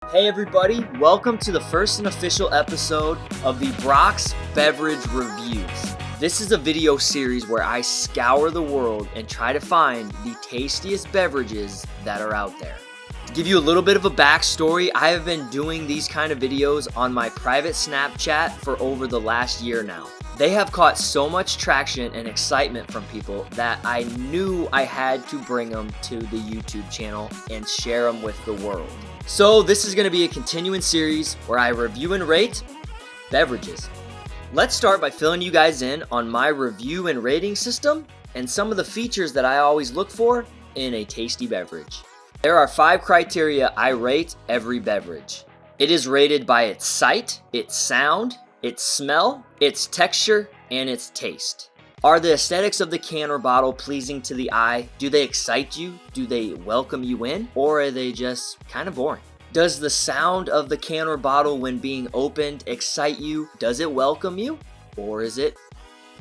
Hey everybody, welcome to the first and official episode of the Brock's Beverage Reviews. This is a video series where I scour the world and try to find the tastiest beverages that are out there. To give you a little bit of a backstory, I have been doing these kind of videos on my private Snapchat for over the last year now. They have caught so much traction and excitement from people that I knew I had to bring them to the YouTube channel and share them with the world. So this is going to be a continuing series where I review and rate beverages. Let's start by filling you guys in on my review and rating system and some of the features that I always look for in a tasty beverage. There are 5 criteria I rate every beverage. It is rated by its sight, its sound, its smell, its texture, and its taste. Are the aesthetics of the can or bottle pleasing to the eye? Do they excite you? Do they welcome you in? Or are they just kind of boring? Does the sound of the can or bottle when being opened excite you? Does it welcome you? Or is it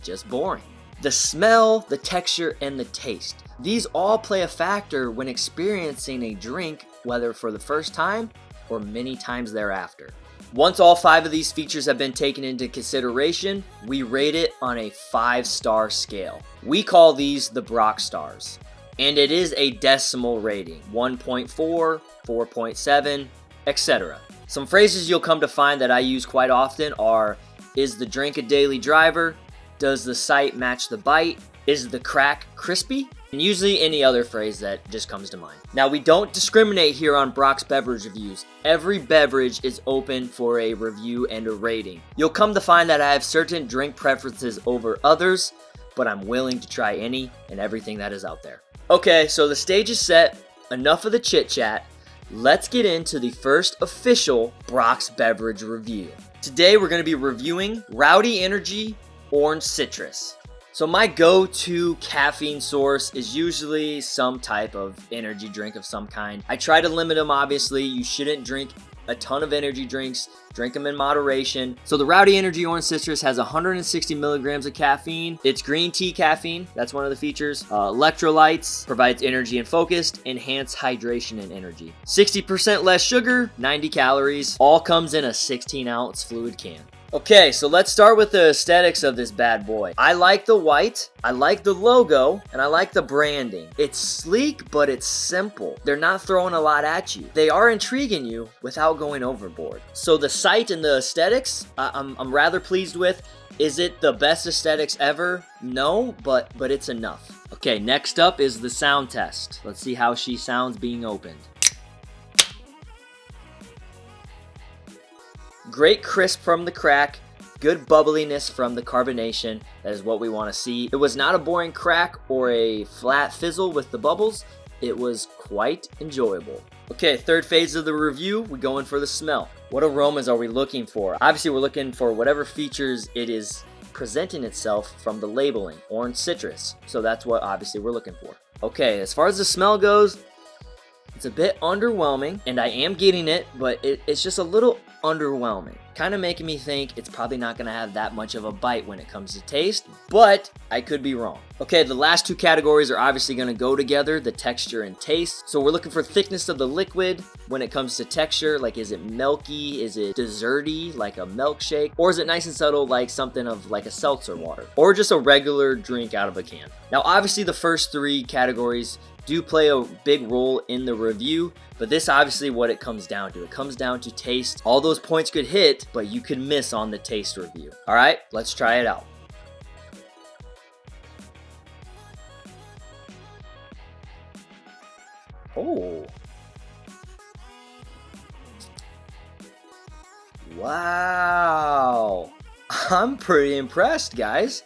just boring? The smell, the texture, and the taste. These all play a factor when experiencing a drink, whether for the first time or many times thereafter. Once all 5 of these features have been taken into consideration, we rate it on a 5-star scale. We call these the Brock stars. And it is a decimal rating, 1.4, 4.7, etc. Some phrases you'll come to find that I use quite often are, is the drink a daily driver? Does the sight match the bite? Is the crack crispy? And usually any other phrase that just comes to mind. Now, we don't discriminate here on Brock's Beverage Reviews. Every beverage is open for a review and a rating. You'll come to find that I have certain drink preferences over others, but I'm willing to try any and everything that is out there. Okay, so the stage is set. Enough of the chit chat. Let's get into the first official Brock's Beverage Review. Today we're going to be reviewing Rowdy Energy Orange Citrus. So my go-to caffeine source is usually some type of energy drink of some kind. I try to limit them, obviously. You shouldn't drink a ton of energy drinks. Drink them in moderation. So the Rowdy Energy Orange Citrus has 160 milligrams of caffeine. It's green tea caffeine. That's one of the features. Electrolytes, provides energy and focus, enhance hydration and energy. 60% less sugar, 90 calories. All comes in a 16-ounce fluid can. Okay, so let's start with the aesthetics of this bad boy. I like the white, I like the logo, and I like the branding. It's sleek, but it's simple. They're not throwing a lot at you. They are intriguing you without going overboard. So the sight and the aesthetics, I'm rather pleased with. Is it the best aesthetics ever? No, but it's enough. Okay, next up is the sound test. Let's see how she sounds being opened. Great crisp from the crack, good bubbliness from the carbonation. That is what we want to see. It was not a boring crack or a flat fizzle with the bubbles. It was quite enjoyable. Okay, third phase of the review, we go in for the smell. What aromas are we looking for? Obviously, we're looking for whatever features it is presenting itself from the labeling, orange citrus. So that's what obviously we're looking for. Okay, as far as the smell goes, it's a bit underwhelming, and I am getting it, but it's just a little underwhelming. Kind of making me think it's probably not going to have that much of a bite when it comes to taste, but I could be wrong. Okay, the last 2 categories are obviously going to go together, the texture and taste. So we're looking for thickness of the liquid when it comes to texture. Like, is it milky? Is it desserty, like a milkshake? Or is it nice and subtle, like something of like a seltzer water? Or just a regular drink out of a can? Now, obviously the first 3 categories do play a big role in the review, but this obviously what it comes down to. It comes down to taste. All those points could hit, but you could miss on the taste review. All right, let's try it out. Oh. Wow. I'm pretty impressed, guys.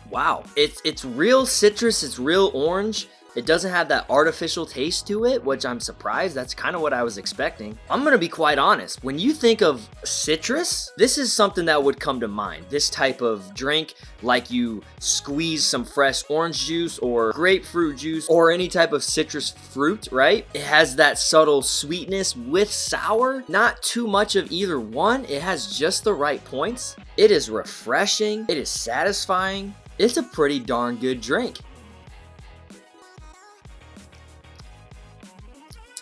Wow, it's real citrus, it's real orange. It doesn't have that artificial taste to it, which I'm surprised. That's kind of what I was expecting. I'm gonna be quite honest. When you think of citrus, this is something that would come to mind. This type of drink, like you squeeze some fresh orange juice or grapefruit juice or any type of citrus fruit, right? It has that subtle sweetness with sour. Not too much of either one. It has just the right points. It is refreshing. It is satisfying. It's a pretty darn good drink.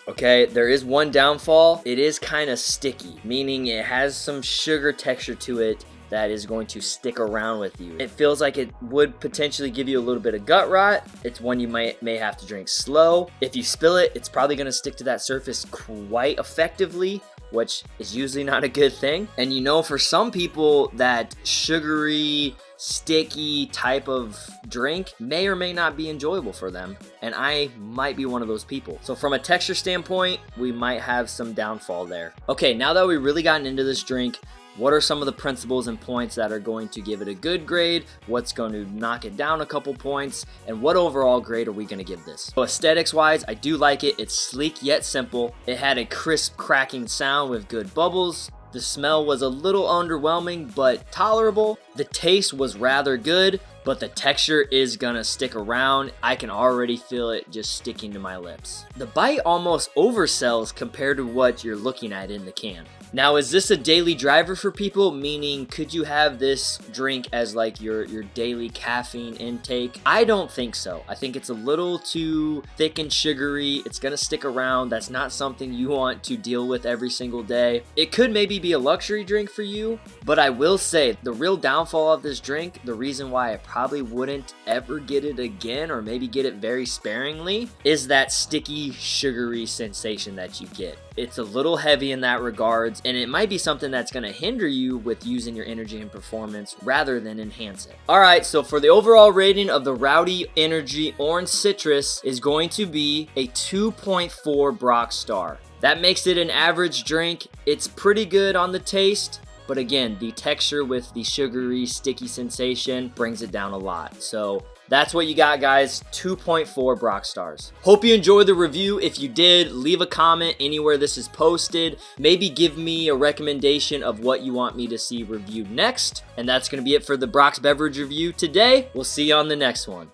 Okay, there is one downfall. It is kind of sticky, meaning it has some sugar texture to it that is going to stick around with you. It feels like it would potentially give you a little bit of gut rot. It's one you may have to drink slow. If you spill it, it's probably going to stick to that surface quite effectively, which is usually not a good thing. And you know, for some people, that sugary, sticky type of drink may or may not be enjoyable for them, and I might be one of those people. So from a texture standpoint, we might have some downfall there. Okay, now that we've really gotten into this drink, what are some of the principles and points that are going to give it a good grade? What's going to knock it down a couple points? And what overall grade are we going to give this? So aesthetics wise, I do like it. It's sleek yet simple. It had a crisp cracking sound with good bubbles. The smell was a little underwhelming, but tolerable. The taste was rather good, but the texture is gonna stick around. I can already feel it just sticking to my lips. The bite almost oversells compared to what you're looking at in the can. Now, is this a daily driver for people? Meaning, could you have this drink as like your daily caffeine intake? I don't think so. I think it's a little too thick and sugary. It's gonna stick around. That's not something you want to deal with every single day. It could maybe be a luxury drink for you, but I will say the real downfall of this drink, the reason why I probably wouldn't ever get it again, or maybe get it very sparingly, is that sticky, sugary sensation that you get. It's a little heavy in that regards, and it might be something that's going to hinder you with using your energy and performance rather than enhance it. Alright, so for the overall rating of the Rowdy Energy Orange Citrus is going to be a 2.4 Brock star. That makes it an average drink. It's pretty good on the taste, but again, the texture with the sugary, sticky sensation brings it down a lot. So that's what you got, guys. 2.4 Brock stars. Hope you enjoyed the review. If you did, leave a comment anywhere this is posted. Maybe give me a recommendation of what you want me to see reviewed next. And that's going to be it for the Brock's Beverage review today. We'll see you on the next one.